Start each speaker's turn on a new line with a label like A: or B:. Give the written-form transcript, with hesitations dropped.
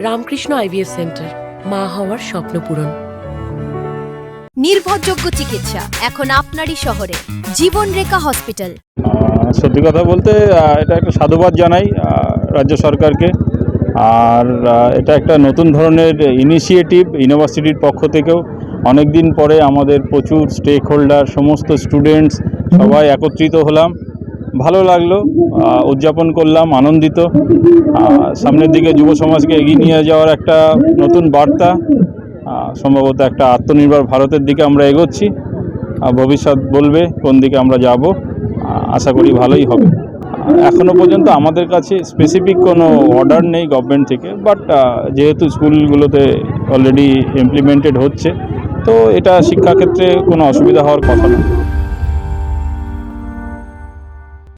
A: Ramakrishna IVF centre, মা হওয়ার স্বপ্ন পূরণ।
B: নির্ভরযোগ্য চিকিৎসা এখন আপনারই শহরে, জীবনরেখা হসপিটাল।
C: সত্যি কথা বলতে এটা একটা সাধুবাদ জানাই রাজ্য সরকারকে। আর এটা একটা নতুন ধরনের ইনিশিয়েটিভ ইউনিভার্সিটির পক্ষ থেকেও। অনেক দিন পরে আমাদের প্রচুর স্টেক হোল্ডার, সমস্ত স্টুডেন্টস সবাই একত্রিত হলাম, ভালো লাগলো, উদযাপন করলাম, আনন্দিত। সামনের দিকে যুব সমাজকে এগিয়ে নিয়ে যাওয়ার একটা নতুন বার্তা, সম্ভবত একটা আত্মনির্ভর ভারতের দিকে আমরা এগোচ্ছি। ভবিষ্যৎ বলবে কোন দিকে আমরা যাব, আশা করি ভালোই হবে। এখনও পর্যন্ত আমাদের কাছে স্পেসিফিক কোনো অর্ডার নেই গভর্নমেন্ট থেকে, বাট যেহেতু স্কুলগুলোতে অলরেডি ইমপ্লিমেন্টেড হচ্ছে, তো এটা শিক্ষাক্ষেত্রে কোনো অসুবিধা হওয়ার কথা না।